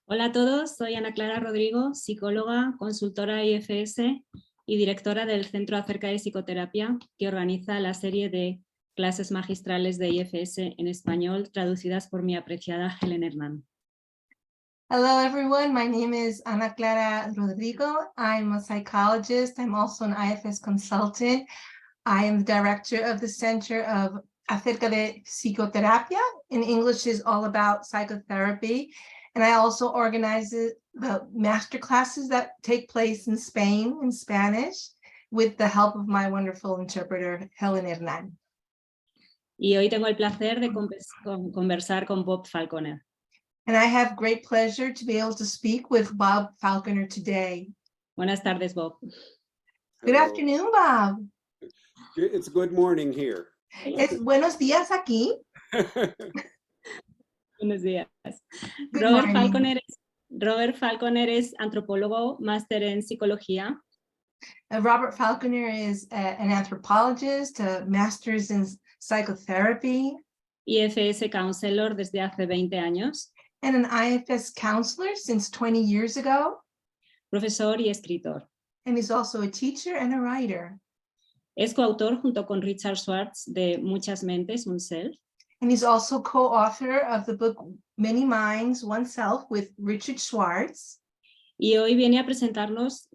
Hola a todos, soy Ana Clara Rodrigo, psicóloga, consultora IFS y directora del Centro Acerca de Psicoterapia, que organiza la serie de clases magistrales de IFS en español, traducidas por mi apreciada Helen Hernán. Hello, everyone. My name is Ana Clara Rodrigo. I'm a psychologist. I'm also an IFS consultant. I am the director of the Center of Acerca de Psicoterapia. In English is all about psychotherapy. And I also organize the master classes that take place in Spain in Spanish with the help of my wonderful interpreter, Helen Hernán. Y hoy tengo el placer de conversar con Bob Falconer. And I have great pleasure to be able to speak with Bob Falconer today. Buenas tardes, Bob. Good Hello. afternoon, Bob. It's good morning here. Es buenos días aquí. Buenos días. Good Robert morning. Falconer es antropólogo, máster en psicología. Robert Falconer is an anthropologist, a master's in psychotherapy, IFS counselor desde hace 20 años, and an IFS counselor since 20 years ago. profesor y escritor. And he's also a teacher and a writer. Es coautor junto con Richard Schwartz de Muchas Mentes, Un Self. And he's also co-author of the book Many Minds, Oneself with Richard Schwartz. Y hoy viene a presentarnos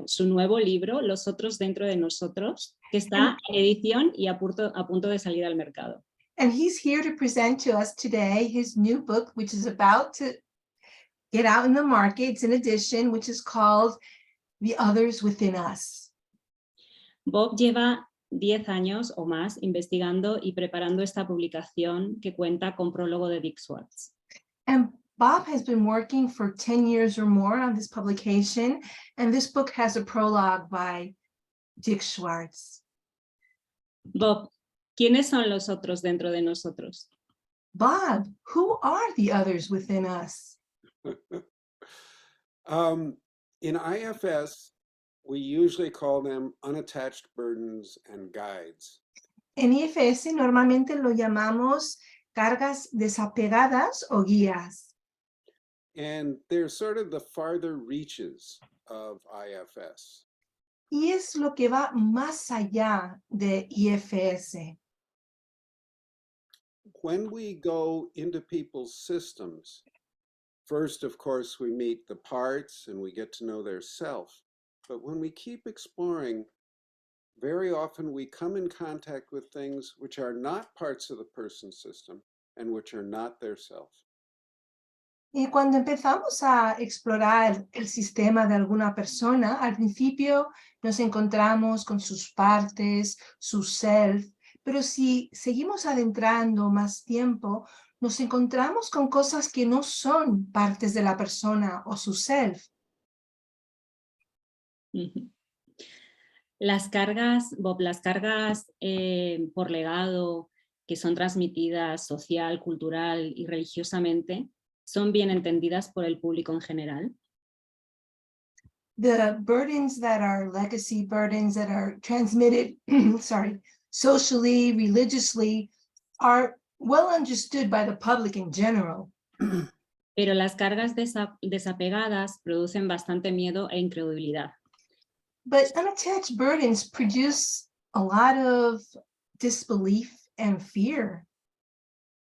su nuevo libro, Los Otros Dentro de Nosotros, que está en edición y a punto de salir al mercado. And he's here to present to us today his new book, which is about to get out in the market. It's an edition, which is called The Others Within Us. Bob lleva 10 años o más investigando y preparando esta publicación que cuenta con prólogo de Dick Schwartz. And Bob has been working for 10 years or more on this publication, and this book has a prologue by Dick Schwartz. Bob, ¿quiénes son los otros dentro de nosotros? Bob, who are the others within us? In IFS, we usually call them unattached burdens and guides. En IFS normalmente lo llamamos cargas desapegadas o guías. And they're sort of the farther reaches of IFS. Y es lo que va más allá de IFS. When we go into people's systems, first, of course, we meet the parts and we get to know their self. But when we keep exploring, very often we come in contact with things which are not parts of the person's system and which are not their self. Y cuando empezamos a explorar el sistema de alguna persona, al principio nos encontramos con sus partes, su self, pero si seguimos adentrando más tiempo, nos encontramos con cosas que no son partes de la persona o su self. Las cargas, Bob, por legado que son transmitidas social, cultural y religiosamente, ¿son bien entendidas por el público en general? The burdens that are legacy burdens that are transmitted, socially, religiously, are well understood by the public in general. Pero las cargas desapegadas producen bastante miedo e incredulidad. But unattached burdens produce a lot of disbelief and fear.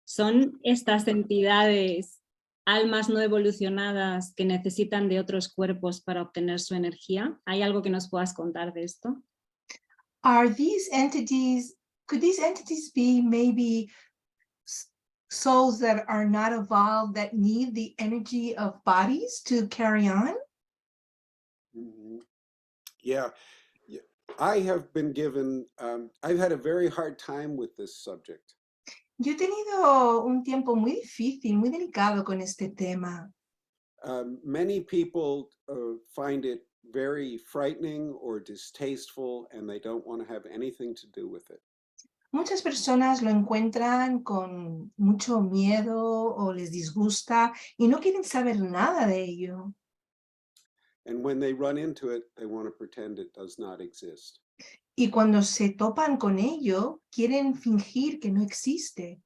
¿Son estas entidades almas no evolucionadas que necesitan de otros cuerpos para obtener su energía? ¿Hay algo que nos puedas contar de esto? Could these entities be maybe souls that are not evolved that need the energy of bodies to carry on? Mm-hmm. Yeah, I have been given, I've had a very hard time with this subject. Yo he tenido un tiempo muy difícil, muy delicado con este tema. Many people find it very frightening or distasteful, and they don't want to have anything to do with it. Muchas personas lo encuentran con mucho miedo o les disgusta y no quieren saber nada de ello. And when they run into it, they want to pretend it does not exist. Y cuando se topan con ello, quieren fingir que no existe.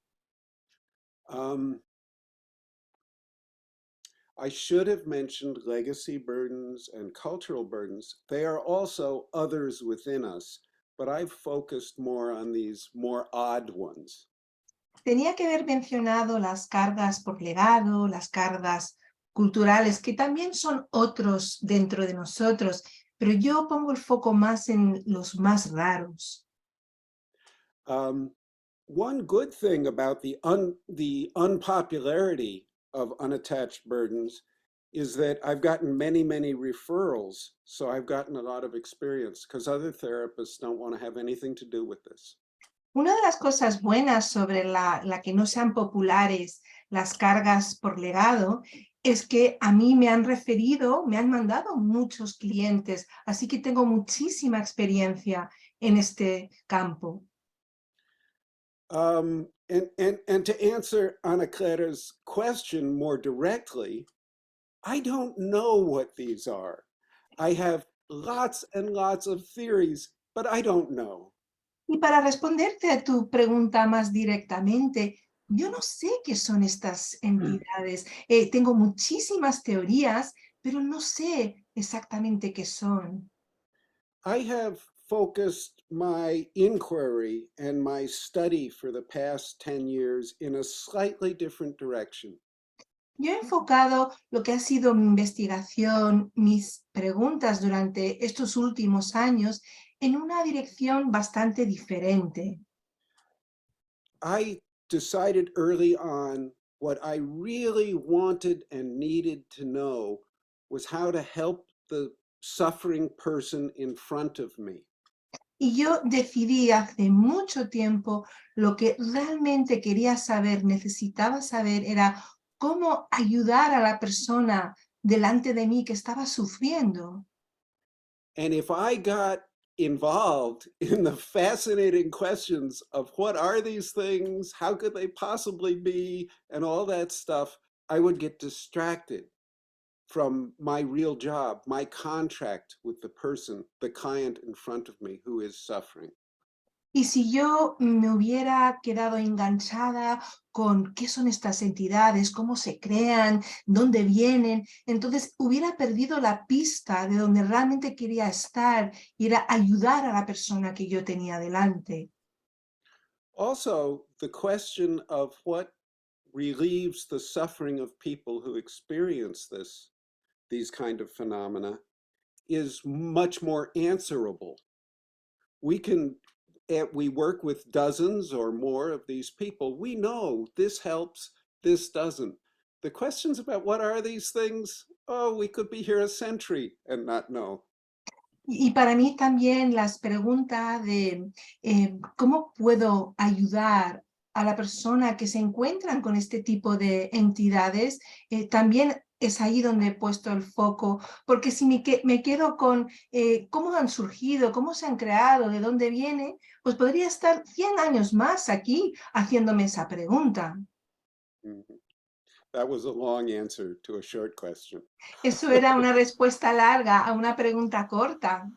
I should have mentioned legacy burdens and cultural burdens. They are also others within us, but I've focused more on these more odd ones. Tenía que haber mencionado las cargas por legado, las cargas culturales, que también son otros dentro de nosotros, pero yo pongo el foco más en los más raros. One good thing about the unpopularity of unattached burdens is that I've gotten many, many referrals. So I've gotten a lot of experience because other therapists don't want to have anything to do with this. Una de las cosas buenas sobre la que no sean populares las cargas por legado es que a mí me han referido, me han mandado muchos clientes, así que tengo muchísima experiencia en este campo. And to answer Ana Clara's question more directly, I don't know what these are. I have lots and lots of theories, but I don't know. Y para responderte a tu pregunta más directamente, yo no sé qué son estas entidades. Tengo muchísimas teorías, pero no sé exactamente qué son. I have focused my inquiry and my study for the past 10 years in a slightly different direction. Yo he enfocado lo que ha sido mi investigación, mis preguntas durante estos últimos años en una dirección bastante diferente. I decided early on what I really wanted and needed to know was how to help the suffering person in front of me. Y yo decidí hace mucho tiempo lo que realmente quería saber, necesitaba saber, era cómo ayudar a la persona delante de mí que estaba sufriendo. And if I got involved in the fascinating questions of what are these things, how could they possibly be, and all that stuff, I would get distracted from my real job, my contract with the person, the client in front of me who is suffering. Y si yo me hubiera quedado enganchada con qué son estas entidades, cómo se crean, dónde vienen, entonces hubiera perdido la pista de donde realmente quería estar y era ayudar a la persona que yo tenía delante. Also, the question of what relieves the suffering of people who experience these kind of phenomena is much more answerable. We work with dozens or more of these people. We know this helps, this doesn't. The questions about what are these things, oh, we could be here a century and not know. Y para mí también las preguntas de cómo puedo ayudar a la persona que se encuentran con este tipo de entidades, también es ahí donde he puesto el foco, porque si me quedo con cómo han surgido, cómo se han creado, de dónde vienen, pues podría estar 100 años más aquí haciéndome esa pregunta. Mm-hmm. That was a long answer to a short question. Eso era una respuesta larga a una pregunta corta.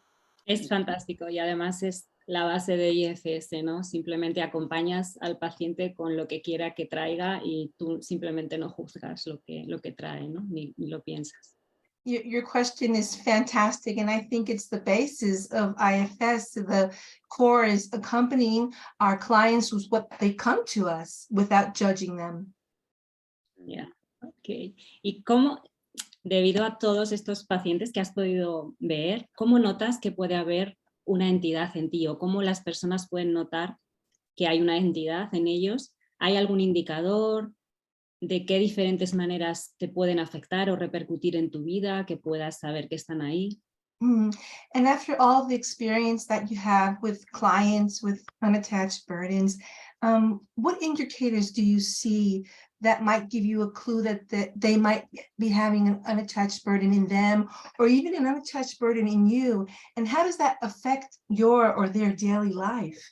Es fantástico y además es la base de IFS, ¿no? Simplemente acompañas al paciente con lo que quiera que traiga y tú simplemente no juzgas lo que trae, ¿no? Ni lo piensas. Your question is fantastic, and I think it's the basis of IFS. The core is accompanying our clients with what they come to us without judging them. Yeah. Okay. ¿Y cómo, debido a todos estos pacientes que has podido ver, cómo notas que puede haber una entidad en ti o cómo las personas pueden notar que hay una entidad en ellos? ¿Hay algún indicador de qué diferentes maneras te pueden afectar o repercutir en tu vida, que puedas saber que están ahí? And after all the experience that you have with clients with unattached burdens, what indicators do you see that might give you a clue that they might be having an unattached burden in them, or even an unattached burden in you? And how does that affect your or their daily life?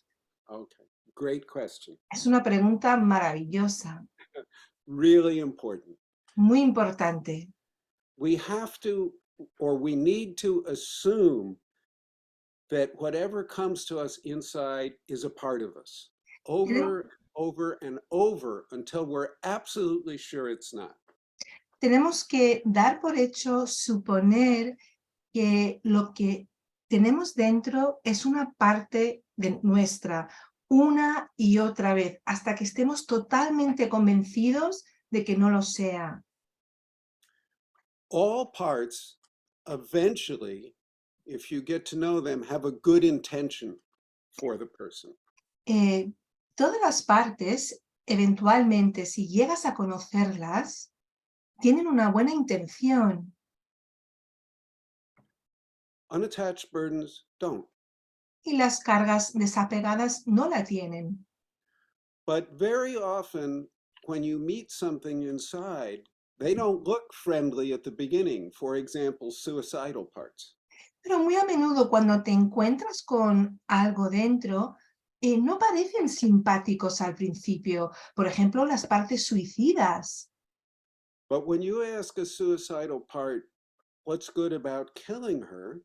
Okay, great question. Es una pregunta maravillosa, Really important. muy importante. We have to, or we need to assume that whatever comes to us inside is a part of us, over and over until we're absolutely sure it's not. tenemos que dar por hecho suponer que lo que tenemos dentro es una parte de nuestra, una y otra vez, hasta que estemos totalmente convencidos de que no lo sea. All parts, eventually, if you get to know them, have a good intention for the person. Todas las partes, eventualmente, si llegas a conocerlas, tienen una buena intención. Unattached burdens don't. Y las cargas desapegadas no la tienen. But very often, when you meet something inside, they don't look friendly at the beginning. For example, suicidal parts. Pero muy a menudo cuando te encuentras con algo dentro, no parecen simpáticos al principio. Por ejemplo, las partes suicidas. But when you ask a suicidal part, what's good about killing her?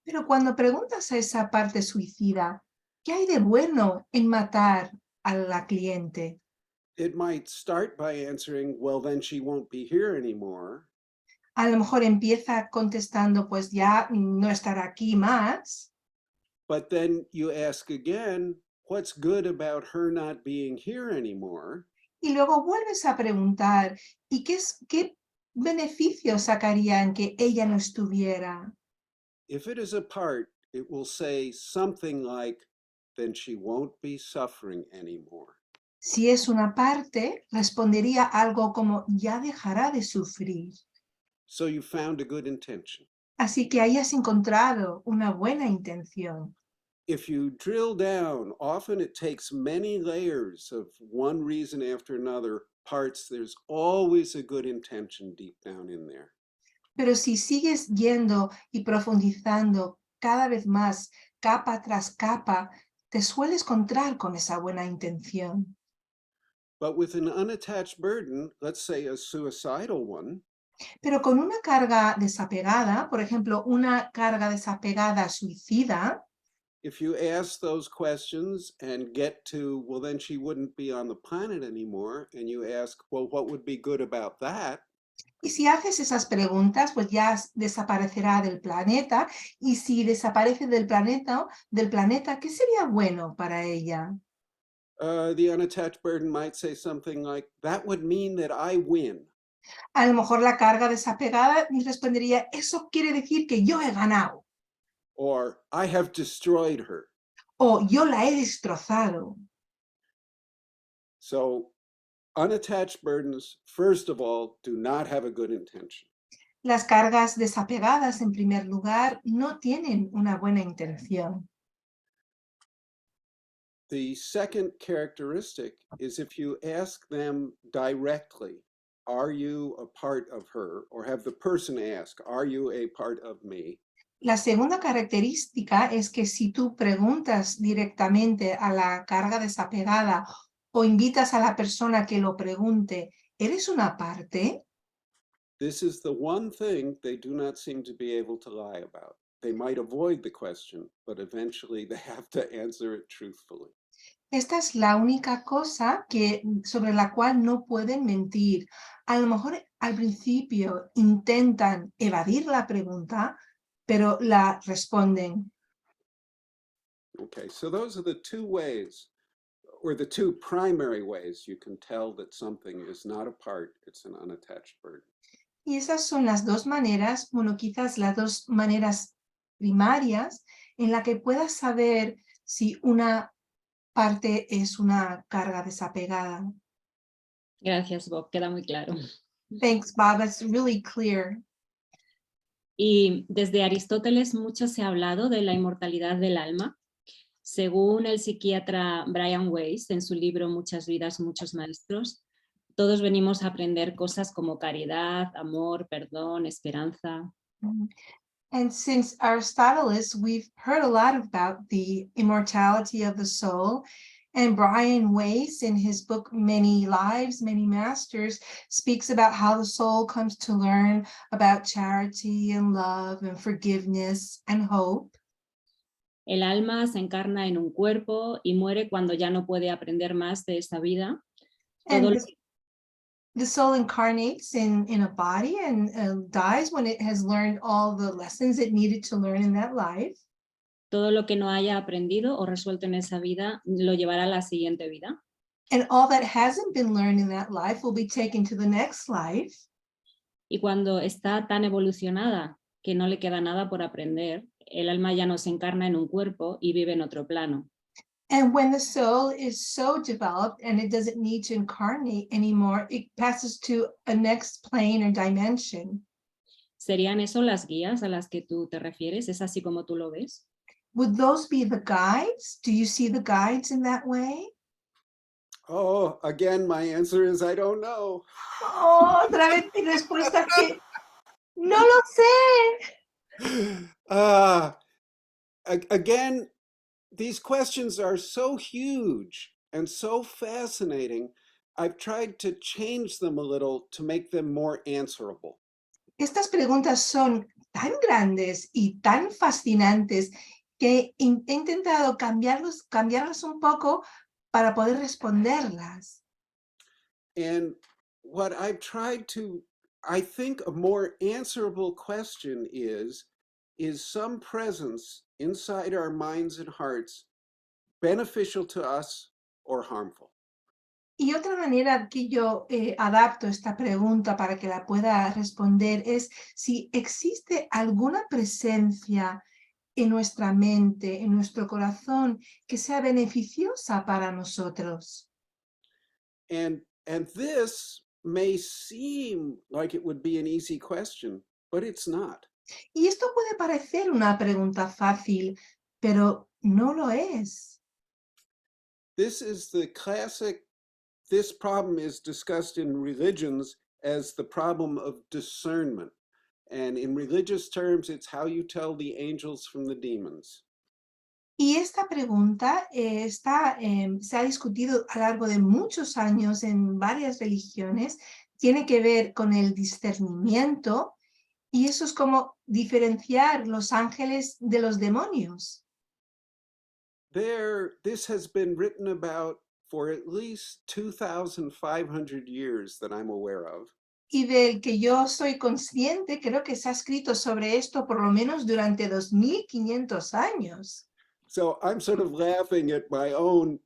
Pero cuando preguntas a esa parte suicida, ¿qué hay de bueno en matar a la cliente? It might start by answering, well, then she won't be here anymore. A lo mejor empieza contestando, pues ya no estará aquí más. But then you ask again, what's good about her not being here anymore? Y luego vuelves a preguntar, ¿y qué beneficios sacarían que ella no estuviera? If it is a part, it will say something like, then she won't be suffering anymore. Si es una parte, respondería algo como ya dejará de sufrir. So you found a good intention. Así que hayas encontrado una buena intención. If you drill down, often it takes many layers of one reason after another parts. There's always a good intention deep down in there. Pero si sigues yendo y profundizando cada vez más, capa tras capa, te sueles encontrar con esa buena intención. But with an unattached burden, let's say a suicidal one, Pero con una carga desapegada, por ejemplo, una carga desapegada suicida, if you ask those questions and get to, well, then she wouldn't be on the planet anymore, and you ask, well, what would be good about that? y si haces esas preguntas, pues ya desaparecerá del planeta, y si desaparece del planeta, ¿qué sería bueno para ella? The unattached burden might say something like, that would mean that I win. A lo mejor la carga desapegada respondería, eso quiere decir que yo he ganado, Or I have destroyed her. o yo la he destrozado. So unattached burdens, first of all, do not have a good intention. Las cargas desapegadas, en primer lugar, no tienen una buena intención. The second characteristic is if you ask them directly, are you a part of her? Or have the person ask, are you a part of me? La segunda característica es que si tú preguntas directamente a la carga desapegada o invitas a la persona que lo pregunte, ¿eres una parte? This is the one thing they do not seem to be able to lie about. They might avoid the question, but eventually they have to answer it truthfully. Esta es la única cosa sobre la cual no pueden mentir. A lo mejor al principio intentan evadir la pregunta, pero la responden. Okay, so those are the two ways, or the two primary ways you can tell that something is not a part, it's an unattached burden. Y esas son las dos maneras, bueno, quizás las dos maneras primarias en la que puedas saber si una parte es una carga desapegada. Gracias, Bob, queda muy claro. Thanks, Bob, that's really clear. Y desde Aristóteles mucho se ha hablado de la inmortalidad del alma. Según el psiquiatra Brian Weiss, en su libro Muchas vidas, muchos maestros, todos venimos a aprender cosas como caridad, amor, perdón, esperanza. And since Aristotle, we've heard a lot about the immortality of the soul. And Brian Weiss, in his book, Many Lives, Many Masters, speaks about how the soul comes to learn about charity and love and forgiveness and hope. El alma se encarna en un cuerpo y muere cuando ya no puede aprender más de esta vida. And The soul incarnates in a body and dies when it has learned all the lessons it needed to learn in that life. Todo lo que no haya aprendido o resuelto en esa vida lo llevará a la siguiente vida. And all that hasn't been learned in that life will be taken to the next life. Y cuando está tan evolucionada que no le queda nada por aprender, el alma ya no se encarna en un cuerpo y vive en otro plano. And when the soul is so developed and it doesn't need to incarnate anymore, it passes to a next plane or dimension. ¿Serían eso las guías a las que tú te refieres? ¿Es así como tú lo ves? Would those be the guides? Do you see the guides in that way? Oh, again, my answer is I don't know. Oh, otra vez mi respuesta que no lo sé. Again, these questions are so huge and so fascinating. I've tried to change them a little to make them more answerable. Estas preguntas son tan grandes y tan fascinantes que he intentado cambiarlas un poco para poder responderlas. And what I've tried to, I think a more answerable question is some presence inside our minds and hearts beneficial to us or harmful? Y otra manera que yo adapto esta pregunta para que la pueda responder es si existe alguna presencia en nuestra mente, en nuestro corazón, que sea beneficiosa para nosotros. And this may seem like it would be an easy question, but it's not. Y esto puede parecer una pregunta fácil, pero no lo es. This is the classic, this problem is discussed in religions as the problem of discernment. And in religious terms, it's how you tell the angels from the demons. Y esta pregunta se ha discutido a lo largo de muchos años en varias religiones, tiene que ver con el discernimiento, y eso es como diferenciar los ángeles de los demonios. This has been written about for at least 2,500 years that I'm aware of. Y del que yo soy consciente, creo que se ha escrito sobre esto por lo menos durante 2500 años. So I'm sort of laughing at my own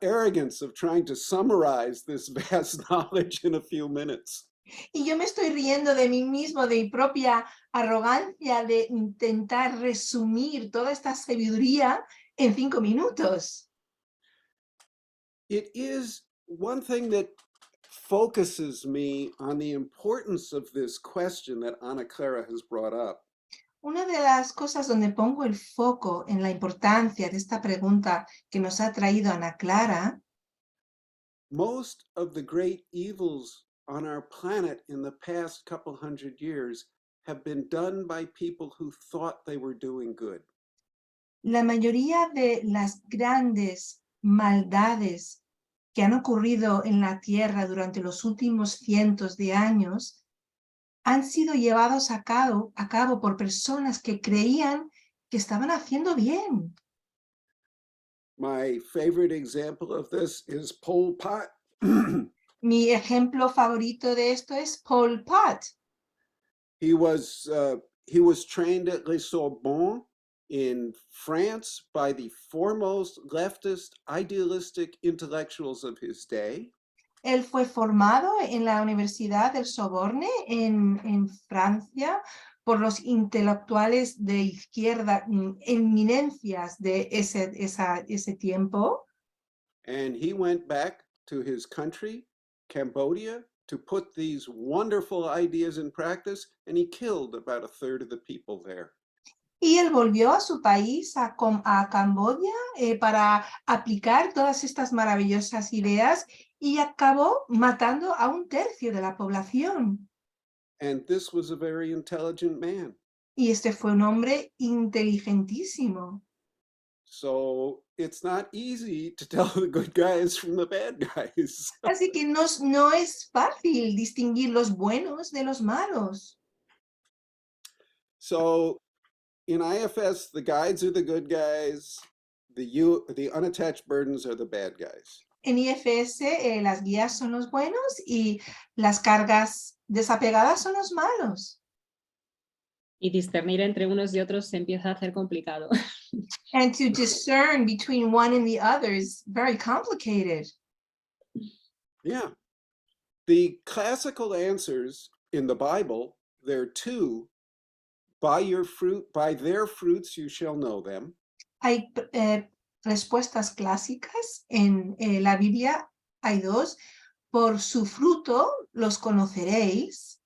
arrogance of trying to summarize this vast knowledge in a few minutes. Y yo me estoy riendo de mí mismo, de mi propia arrogancia de intentar resumir toda esta sabiduría en 5 minutos. It is one thing that focuses me on the importance of this question that Ana Clara has brought up. Una de las cosas donde pongo el foco en la importancia de esta pregunta que nos ha traído Ana Clara, Most of the great evils on our planet in the past couple hundred years have been done by people who thought they were doing good. la mayoría de las grandes maldades que han ocurrido en la Tierra durante los últimos cientos de años han sido llevados a cabo por personas que creían que estaban haciendo bien. My favorite example of this is Pol Pot. Mi ejemplo favorito de esto es Pol Pot. He was trained at Les Sorbonne in France by the foremost leftist, idealistic intellectuals of his day. Él fue formado en la Universidad del Sorbonne en Francia por los intelectuales de izquierda, eminencias de ese tiempo. And he went back to his country, Cambodia, to put these wonderful ideas in practice, and he killed about a third of the people there. Y él volvió a su país, a Camboya, para aplicar todas estas maravillosas ideas y acabó matando a un tercio de la población. And this was a very intelligent man. Y este fue un hombre inteligentísimo. So it's not easy to tell the good guys from the bad guys. Así que no es fácil distinguir los buenos de los malos. So in IFS, the guides are the good guys, the unattached burdens are the bad guys. En IFS las guías son los buenos y las cargas desapegadas son los malos. Y discernir entre unos y otros se empieza a hacer complicado. And to discern between one and the other is very complicated. Yeah. The classical answers in the Bible, there are two. By their fruits you shall know them. Hay respuestas clásicas en la Biblia, hay dos. Por su fruto los conoceréis.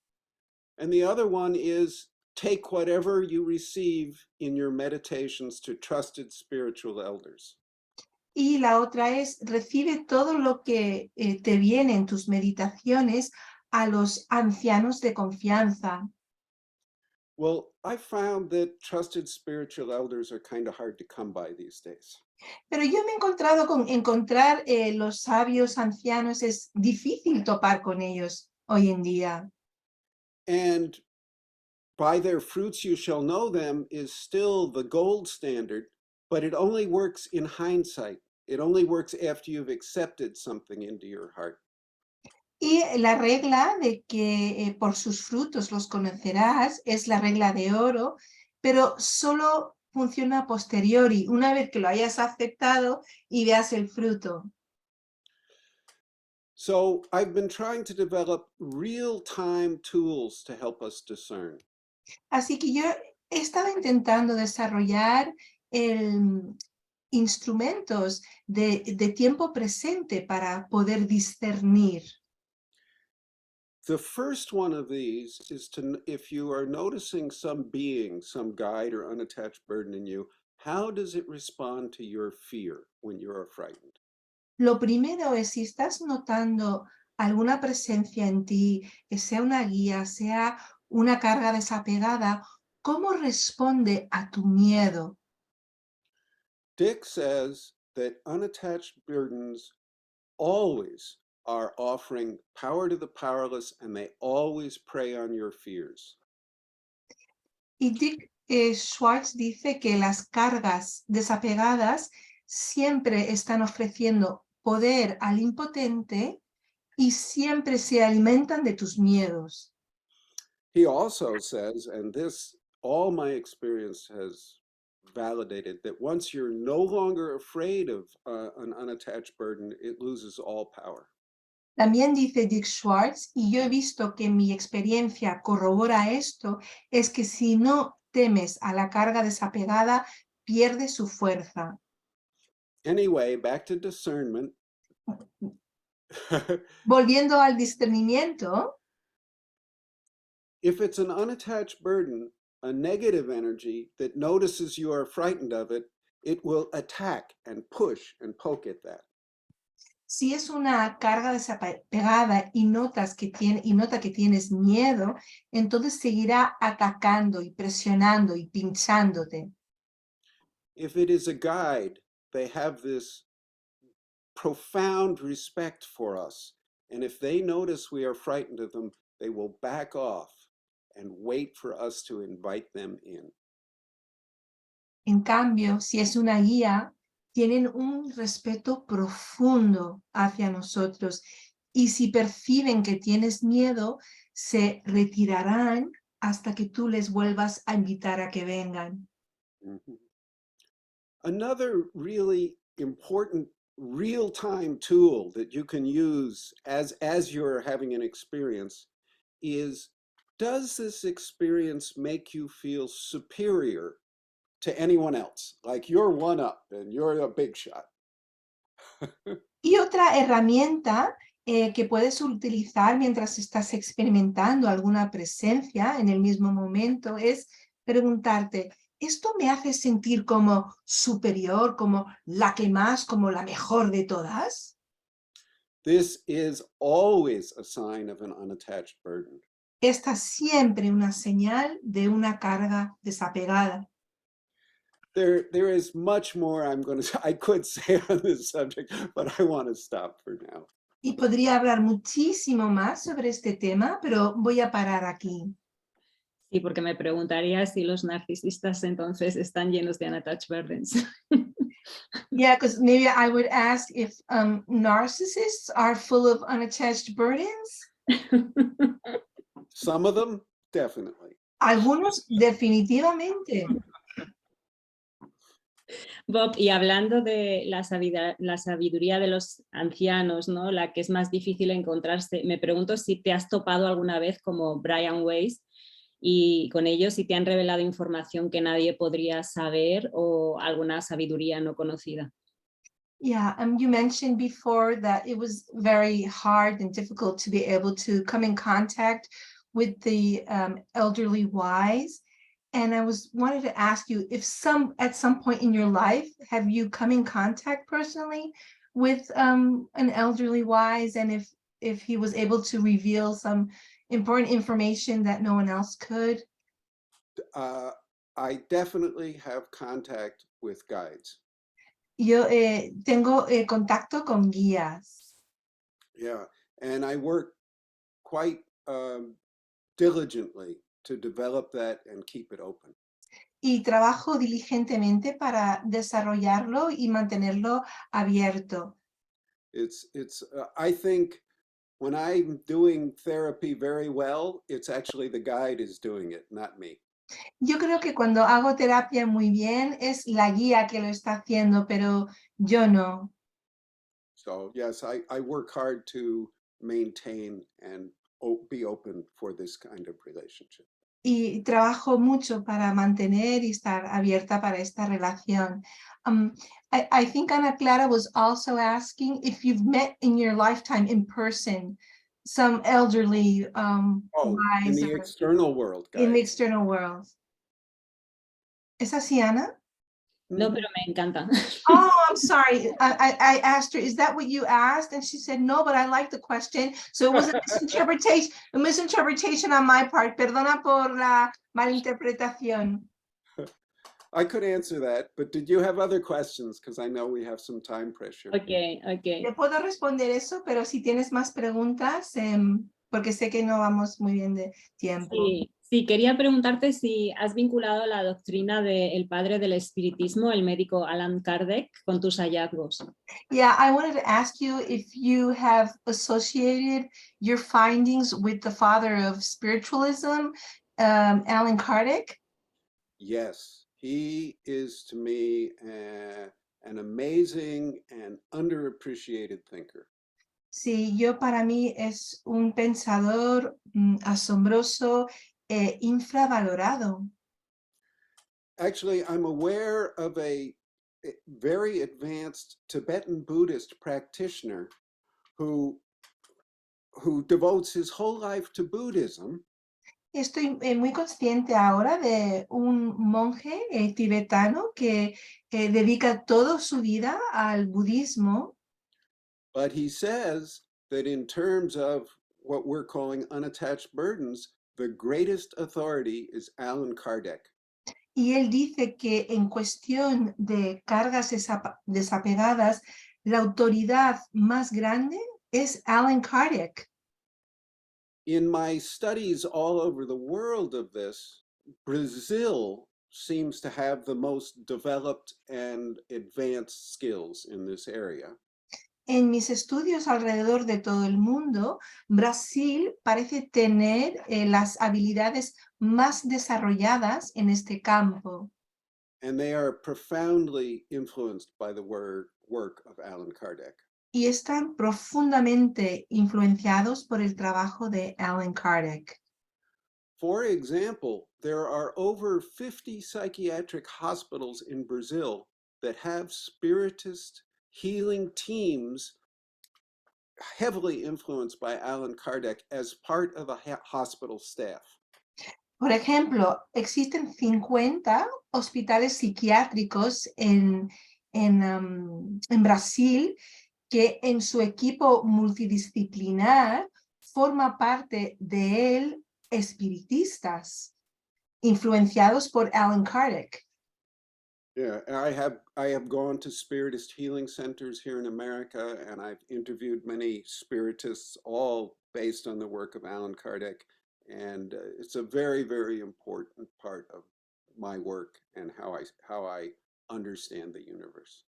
And the other one is take whatever you receive in your meditations to trusted spiritual elders. Y la otra es recibe todo lo que te viene en tus meditaciones a los ancianos de confianza. Well, I found that trusted spiritual elders are kind of hard to come by these days. Pero yo me he encontrado con encontrar los sabios ancianos, es difícil topar con ellos hoy en día. And by their fruits you shall know them is still the gold standard, but it only works in hindsight. It only works after you've accepted something into your heart. Y la regla de que por sus frutos los conocerás es la regla de oro, pero solo funciona a posteriori, una vez que lo hayas aceptado y veas el fruto. So I've been trying to develop real-time tools to help us discern. Así que yo he estado intentando desarrollar instrumentos de tiempo presente para poder discernir. The first one of these is to, if you are noticing some being, some guide or unattached burden in you, how does it respond to your fear when you are frightened? Lo primero es, si estás notando alguna presencia en ti, que sea una guía, sea una carga desapegada, ¿cómo responde a tu miedo? Dick says that unattached burdens always are offering power to the powerless, and they always prey on your fears. Y Dick Schwartz dice que las cargas desapegadas siempre están ofreciendo poder al impotente y siempre se alimentan de tus miedos. He also says, and this, all my experience has validated, that once you're no longer afraid of an unattached burden, it loses all power. También dice Dick Schwartz, y yo he visto que mi experiencia corrobora esto, es que si no temes a la carga desapegada, pierde su fuerza. Anyway, back to discernment. Volviendo al discernimiento, If it's an unattached burden, a negative energy that notices you are frightened of it, it will attack and push and poke at that. si es una carga desapegada y nota que tienes miedo, entonces seguirá atacando y presionando y pinchándote. If it is a guide, they have this profound respect for us. And if they notice we are frightened of them, they will back off and wait for us to invite them in. En cambio, si es una guía, tienen un respeto profundo hacia nosotros y si perciben que tienes miedo, se retirarán hasta que tú les vuelvas a invitar a que vengan. Mm-hmm. Another really important real-time tool that you can use as you're having an experience is, does this experience make you feel superior to anyone else? Like you're one up and you're a big shot. Y otra herramienta que puedes utilizar mientras estás experimentando alguna presencia en el mismo momento es preguntarte, ¿esto me hace sentir como superior, como la que más, como la mejor de todas? This is always a sign of an unattached burden. Esta es siempre una señal de una carga desapegada. There is much more I could say on this subject, but I want to stop for now. Y podría hablar muchísimo más sobre este tema, pero voy a parar aquí. Sí, porque me preguntaría si los narcisistas entonces están llenos de unattached burdens. Yeah, because maybe I would ask if narcissists are full of unattached burdens. Some of them, definitely. Algunos definitivamente. Bob, y hablando de la sabiduría de los ancianos, ¿no? La que es más difícil encontrarse, me pregunto si te has topado alguna vez como Brian Weiss y con ellos si te han revelado información que nadie podría saber o alguna sabiduría no conocida. Yeah, you mentioned before that it was very hard and difficult to be able to come in contact with the elderly wise. And I wanted to ask you if at some point in your life, have you come in contact personally with an elderly wise, and if he was able to reveal some important information that no one else could? I definitely have contact with guides. Yo tengo contacto con guías. Yeah, and I work quite diligently to develop that and keep it open. Y trabajo diligentemente para desarrollarlo y mantenerlo abierto. I think when I'm doing therapy very well, it's actually the guide is doing it, not me. Yo creo que cuando hago terapia muy bien es la guía que lo está haciendo, pero yo no. So yes, I work hard to maintain and be open for this kind of relationship. Y trabajo mucho para mantener y estar abierta para esta relación. I think Ana Clara was also asking if you've met in your lifetime in person some elderly In wise the external world, in the guides. external world. ¿Es así, Ana? No, pero me encanta. Oh, I'm sorry. I asked her, is that what you asked? And she said, no, but I like the question. So it was a misinterpretation on my part. Perdona por la malinterpretación. I could answer that, but did you have other questions? Because I know we have some time pressure. Ok. Te puedo responder eso, pero si tienes más preguntas, porque sé que no vamos muy bien de tiempo. Sí, quería preguntarte si has vinculado la doctrina del padre del espiritismo, el médico Allan Kardec, con tus hallazgos. Yeah, I wanted to ask you if you have associated your findings with the father of spiritualism, Allan Kardec. Yes, he is to me an amazing and underappreciated thinker. Sí, yo para mí es un pensador asombroso e infravalorado. Actually, I'm aware of a very advanced Tibetan Buddhist practitioner who devotes his whole life to Buddhism. Estoy muy consciente ahora de un monje tibetano que dedica toda su vida al budismo. But he says that in terms of what we're calling unattached burdens, the greatest authority is Allan Kardec. Y él dice que en cuestión de cargas desapegadas, la autoridad más grande es Allan Kardec. In my studies all over the world of this, Brazil seems to have the most developed and advanced skills in this area. En mis estudios alrededor de todo el mundo, Brasil parece tener las habilidades más desarrolladas en este campo. And they are profoundly influenced by the work of Allan Kardec. Y están profundamente influenciados por el trabajo de Allan Kardec. For example, there are over 50 psychiatric hospitals in Brazil that have spiritist healing teams heavily influenced by Allan Kardec as part of a hospital staff. Por ejemplo, existen 50 hospitales psiquiátricos en Brasil que en su equipo multidisciplinar forma parte de él espiritistas influenciados por Allan Kardec. Yeah, I have gone to spiritist healing centers here in America, and I've interviewed many spiritists, all based on the work of Allan Kardec, and it's a very, very important part of my work and how I understand the universe.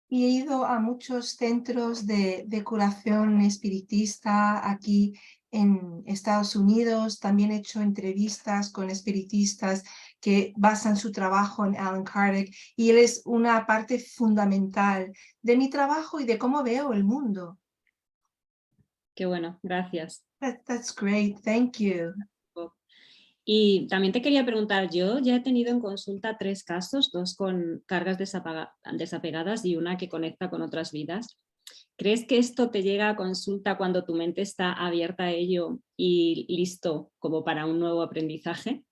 Y he ido a muchos centros de curación espiritista aquí en Estados Unidos. También he hecho entrevistas con espiritistas que basan su trabajo en Alan Kardec, y él es una parte fundamental de mi trabajo y de cómo veo el mundo. Qué bueno, gracias. That's great, thank you. Y también te quería preguntar, yo ya he tenido en consulta 3 casos, 2 con cargas desapegadas y una que conecta con otras vidas. ¿Crees que esto te llega a consulta cuando tu mente está abierta a ello y listo como para un nuevo aprendizaje?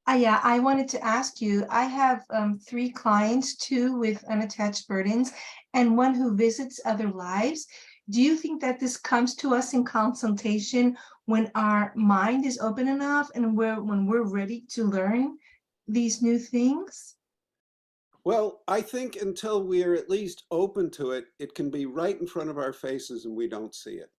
Yeah, I wanted to ask you, I have 3 clients, 2 with unattached burdens and 1 who visits other lives. Do you think that this comes to us in consultation when our mind is open enough and when we're ready to learn these new things? Well, I think until we are at least open to it, it can be right in front of our faces and we don't see it.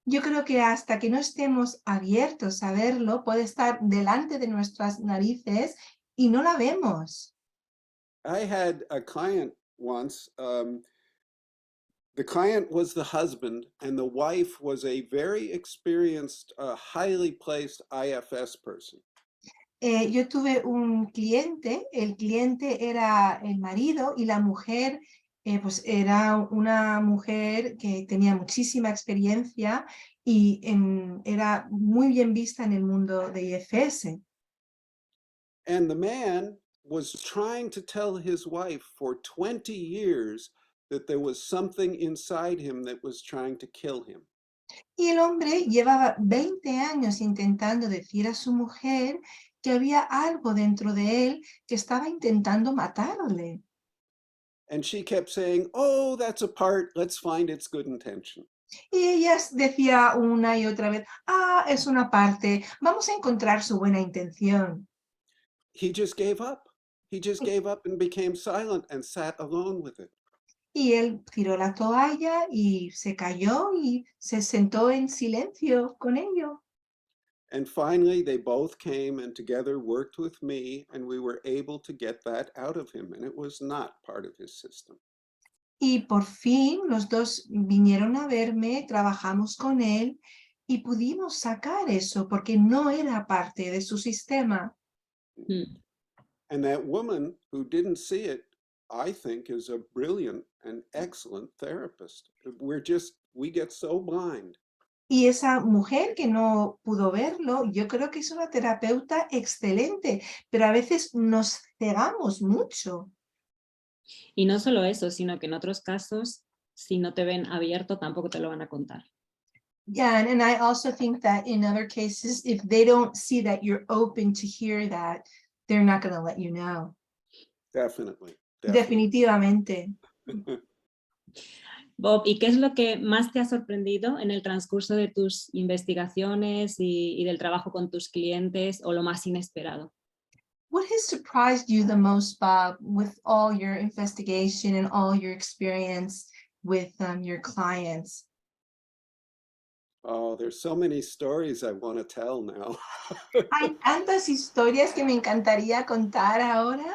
Yo creo que hasta que no estemos abiertos a verlo, puede estar delante de nuestras narices y no la vemos. I had a client once. The client was the husband, and the wife was a very experienced, highly placed IFS person. Yo tuve un cliente, el cliente era el marido y la mujer, pues era una mujer que tenía muchísima experiencia y era muy bien vista en el mundo de IFS. And the man was trying to tell his wife for 20 years that there was something inside him that was trying to kill him. Y el hombre llevaba 20 años intentando decir a su mujer que había algo dentro de él que estaba intentando matarle. And she kept saying, "Oh, that's a part. Let's find its good intention." Y ella decía una y otra vez, es una parte, vamos a encontrar su buena intención. He just gave up. He just gave up and became silent and sat alone with it. Y él tiró la toalla y se cayó y se sentó en silencio con ello. And finally, they both came and together worked with me, and we were able to get that out of him, and it was not part of his system. Y por fin los dos vinieron a verme, trabajamos con él y pudimos sacar eso porque no era parte de su sistema. And that woman who didn't see it, I think, is a brilliant and excellent therapist. We get so blind. Y esa mujer que no pudo verlo, yo creo que es una terapeuta excelente, pero a veces nos cegamos mucho. Y no solo eso, sino que en otros casos, si no te ven abierto, tampoco te lo van a contar. Yeah, and I also think that in other cases, if they don't see that you're open to hear that, they're not going to let you know. Definitely. Definitivamente. Bob, ¿y qué es lo que más te ha sorprendido en el transcurso de tus investigaciones y del trabajo con tus clientes, o lo más inesperado? What has surprised you the most, Bob, with all your investigation and all your experience with your clients? Oh, there's so many stories I want to tell now. Hay tantas historias que me encantaría contar ahora.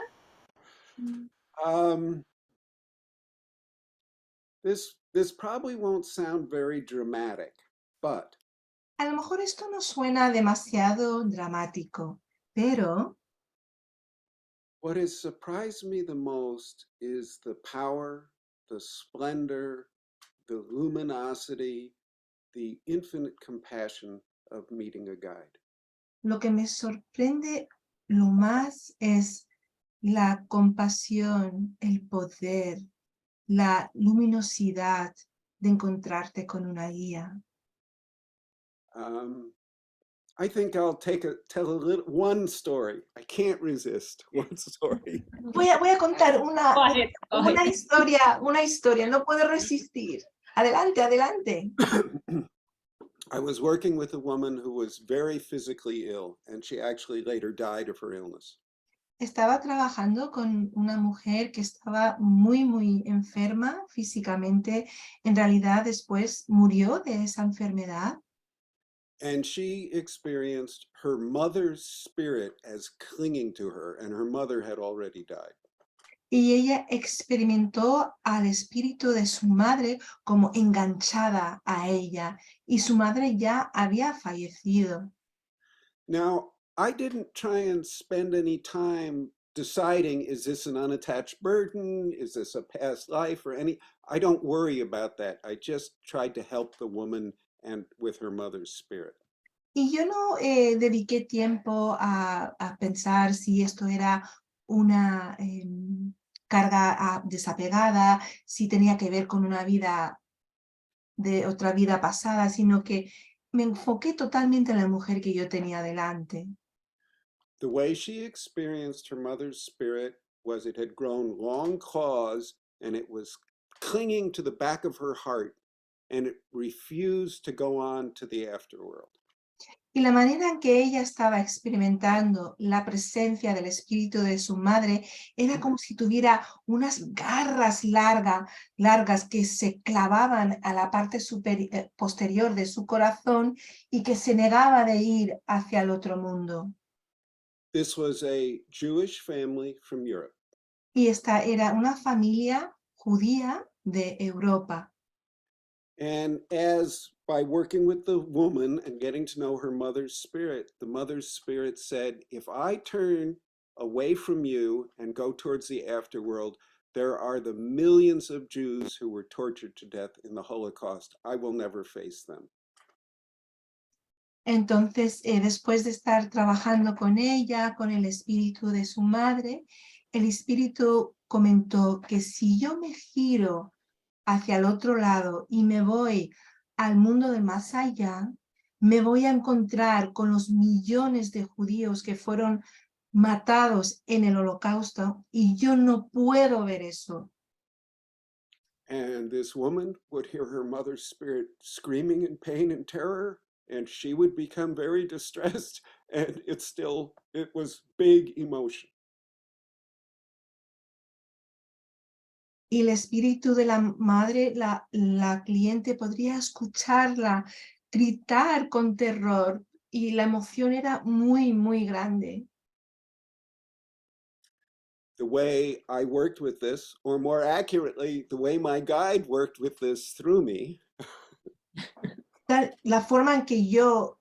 This probably won't sound very dramatic, but A lo mejor esto no suena demasiado dramático, pero what has surprised me the most is the power, the splendor, the luminosity, the infinite compassion of meeting a guide. lo que me sorprende lo más es la compasión, el poder, la luminosidad de encontrarte con una guía. I think I'll tell one story. I can't resist one story. Voy a contar una historia, no puedo resistir. Adelante, adelante. I was working with a woman who was very physically ill, and she actually later died of her illness. Estaba trabajando con una mujer que estaba muy enferma físicamente. En realidad, después murió de esa enfermedad. And she experienced her mother's spirit as clinging to her, and her mother had already died. y ella experimentó al espíritu de su madre como enganchada a ella, y su madre ya había fallecido. Now, I didn't try and spend any time deciding, is this an unattached burden? Is this a past life or any? I don't worry about that. I just tried to help the woman and with her mother's spirit. Y yo no dediqué tiempo a pensar si esto era una carga desapegada, si tenía que ver con una vida de otra vida pasada, sino que me enfoqué totalmente en la mujer que yo tenía delante. The way she experienced her mother's spirit was it had grown long claws and it was clinging to the back of her heart and it refused to go on to the afterworld. Y la manera en que ella estaba experimentando la presencia del espíritu de su madre era como si tuviera unas garras largas que se clavaban a la parte posterior de su corazón y que se negaba de ir hacia el otro mundo. This was a Jewish family from Europe. Y esta era una familia judía de Europa. And as by working with the woman and getting to know her mother's spirit, the mother's spirit said, if I turn away from you and go towards the afterworld, there are the millions of Jews who were tortured to death in the Holocaust. I will never face them. Entonces, después de estar trabajando con ella, con el espíritu de su madre, el espíritu comentó que si yo me giro hacia el otro lado y me voy al mundo del más allá, me voy a encontrar con los millones de judíos que fueron matados en el Holocausto y yo no puedo ver eso. And this woman would hear her mother's spirit screaming in pain and terror, and she would become very distressed, and it was big emotion. Y el espíritu de la madre, la cliente podría escucharla gritar con terror y la emoción era muy grande. The way I worked with this, or more accurately, the way my guide worked with this through me, La forma en que yo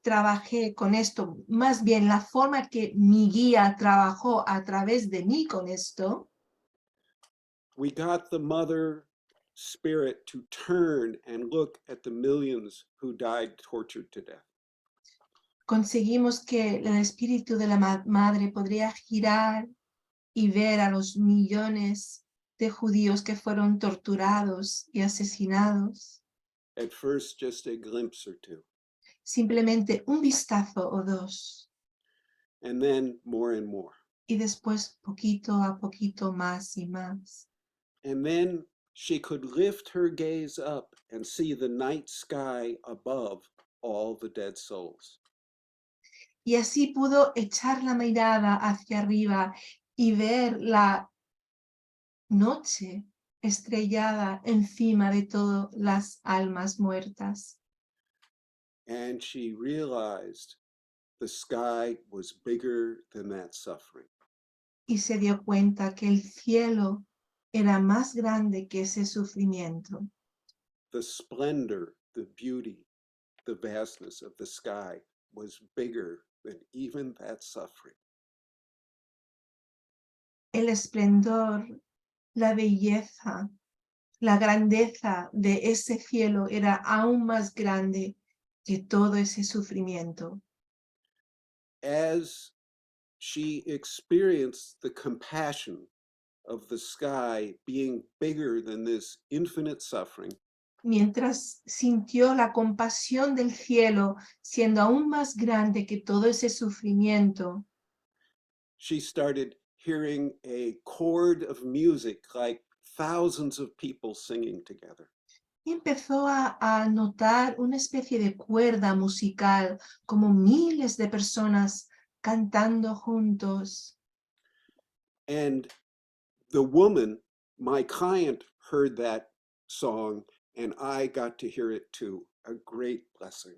trabajé con esto, más bien la forma que mi guía trabajó a través de mí con esto, we got the mother spirit to turn and look at the millions who died tortured to death. conseguimos que el espíritu de la madre podría girar y ver a los millones de judíos que fueron torturados y asesinados. At first, just a glimpse or two. Simplemente un vistazo o dos. And then more and more. Y después poquito a poquito más y más. And then she could lift her gaze up and see the night sky above all the dead souls. Y así pudo echar la mirada hacia arriba y ver la noche estrellada encima de todas las almas muertas. And she realized the sky was bigger than that suffering. Y se dio cuenta que el cielo era más grande que ese sufrimiento. The splendor, the beauty, the vastness of the sky was bigger than even that suffering. El esplendor, la belleza, la grandeza de ese cielo era aún más grande que todo ese sufrimiento. As she experienced the compassion of the sky being bigger than this infinite suffering, Mientras sintió la compasión del cielo siendo aún más grande que todo ese sufrimiento, she started hearing a chord of music like thousands of people singing together. y empezó a notar una especie de cuerda musical, como miles de personas cantando juntos. And the woman, my client, heard that song, and I got to hear it too. A great blessing.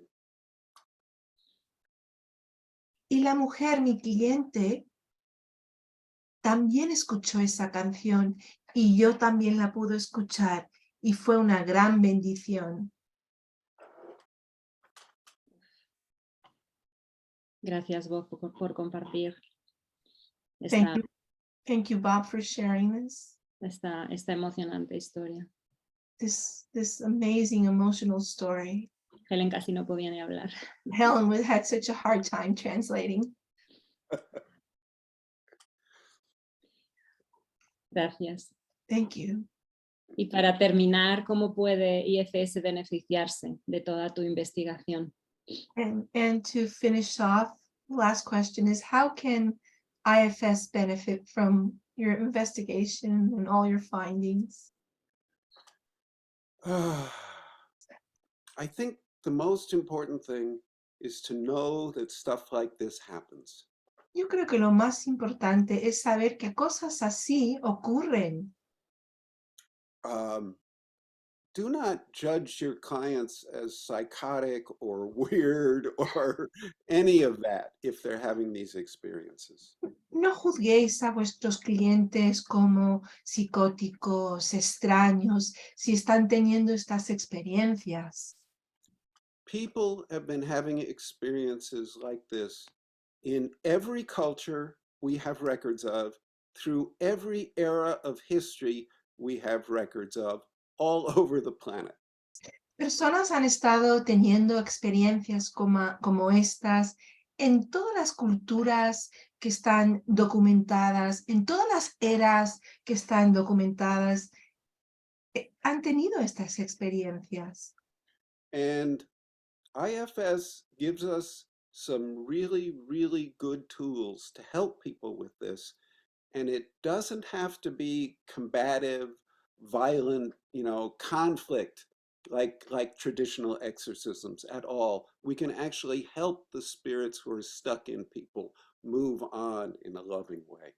Y la mujer, mi cliente, también escuchó esa canción y yo también la pude escuchar y fue una gran bendición. Gracias, Bob, por compartir Thank you. Thank you, Bob, for sharing this. esta emocionante historia. This amazing emotional story. Helen casi no podía ni hablar. Helen had such a hard time translating. Gracias. Thank you. Y para terminar, ¿cómo puede IFS beneficiarse de toda tu investigación? And to finish off, the last question is, how can IFS benefit from your investigation and all your findings? I think the most important thing is to know that stuff like this happens. Yo creo que lo más importante es saber que cosas así ocurren. Do not judge your clients as psychotic or weird or any of that if they're having these experiences. No juzguéis a vuestros clientes como psicóticos, extraños, si están teniendo estas experiencias. People have been having experiences like this in every culture we have records of, through every era of history we have records of, all over the planet. Personas han estado teniendo experiencias como estas en todas las culturas que están documentadas, en todas las eras que están documentadas, han tenido estas experiencias. And IFS gives us some really, really good tools to help people with this. And it doesn't have to be combative, violent, conflict like traditional exorcisms at all. We can actually help the spirits who are stuck in people move on in a loving way.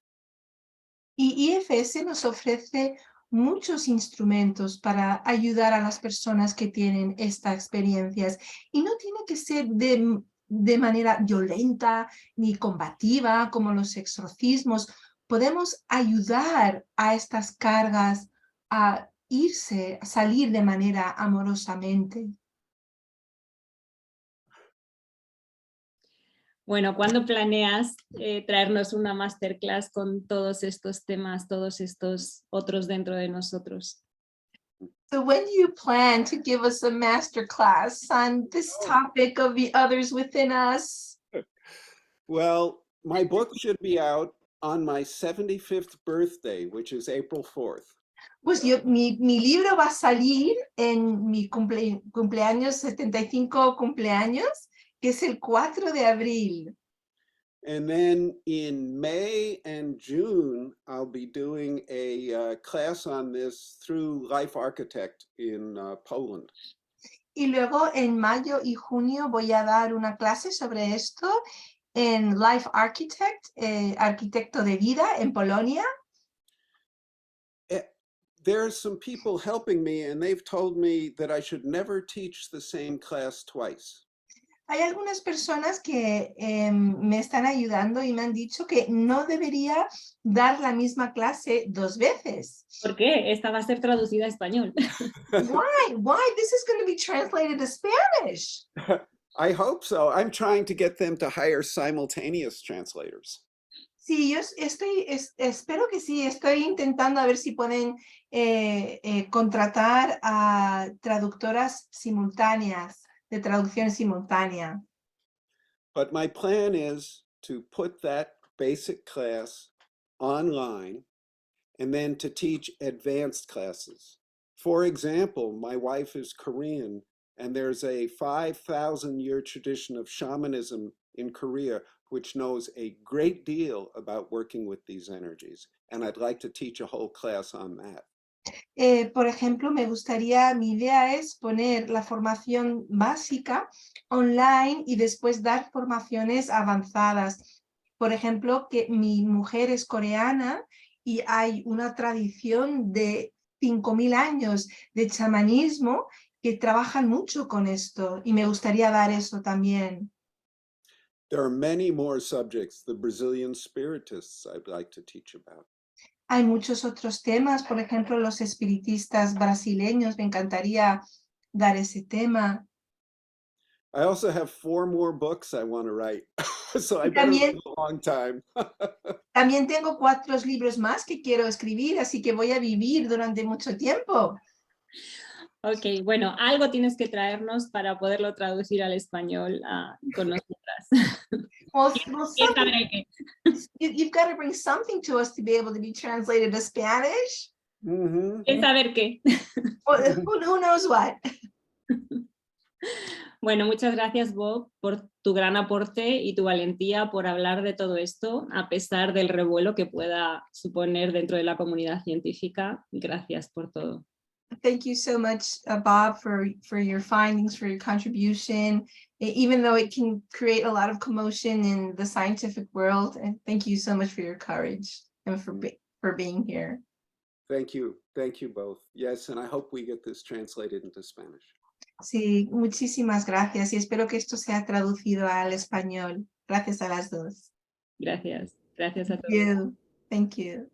Y IFS nos ofrece muchos instrumentos para ayudar a las personas que tienen estas experiencias. Y no tiene que ser de manera violenta ni combativa como los exorcismos. Podemos ayudar a estas cargas a irse, a salir de manera amorosamente. Bueno, ¿cuándo planeas traernos una masterclass con todos estos temas, todos estos otros dentro de nosotros? So when do you plan to give us a masterclass on this topic of the others within us? Well, my book should be out on my 75th birthday, which is April 4th. Pues mi libro va a salir en mi cumpleaños, 75 cumpleaños, que es el 4 de abril. And then in May and June, I'll be doing a class on this through Life Architect in Poland. Y luego en mayo y junio voy a dar una clase sobre esto en Life Architect, arquitecto de vida en Polonia. There are some people helping me, and they've told me that I should never teach the same class twice. Hay algunas personas que me están ayudando y me han dicho que no debería dar la misma clase 2 veces. ¿Por qué? Esta va a ser traducida a español. Why? This is going to be translated to Spanish. I hope so. I'm trying to get them to hire simultaneous translators. Sí, yo espero que sí. Estoy intentando a ver si pueden contratar a traductoras simultáneas, de traducción simultánea. But my plan is to put that basic class online and then to teach advanced classes. For example, my wife is Korean, and there's a 5,000-year tradition of shamanism in Korea, which knows a great deal about working with these energies. And I'd like to teach a whole class on that. Por ejemplo, mi idea es poner la formación básica online y después dar formaciones avanzadas. Por ejemplo, que mi mujer es coreana y hay una tradición de 5.000 años de chamanismo que trabajan mucho con esto y me gustaría dar eso también. There are many more subjects, the Brazilian spiritists I'd like to teach about. Hay muchos otros temas, por ejemplo, los espiritistas brasileños, me encantaría dar ese tema. I also have 4 more books I want to write, so I Y better también, wait a long time. también tengo 4 libros más que quiero escribir, así que voy a vivir durante mucho tiempo. Ok, bueno, algo tienes que traernos para poderlo traducir al español con nosotras. Well, ¿Quién sabe qué? you've got to bring something to us to be able to be translated to Spanish. Mm-hmm. ¿Quién sabe qué? Well, who knows what? Bueno, muchas gracias, Bob, por tu gran aporte y tu valentía por hablar de todo esto, a pesar del revuelo que pueda suponer dentro de la comunidad científica. Gracias por todo. Thank you so much, Bob, for your findings, for your contribution, even though it can create a lot of commotion in the scientific world. And thank you so much for your courage and for being here. Thank you both. Yes, and I hope we get this translated into Spanish. Sí, muchísimas gracias y espero que esto sea traducido al español. Gracias a las dos. Gracias. Gracias a todos. Thank you.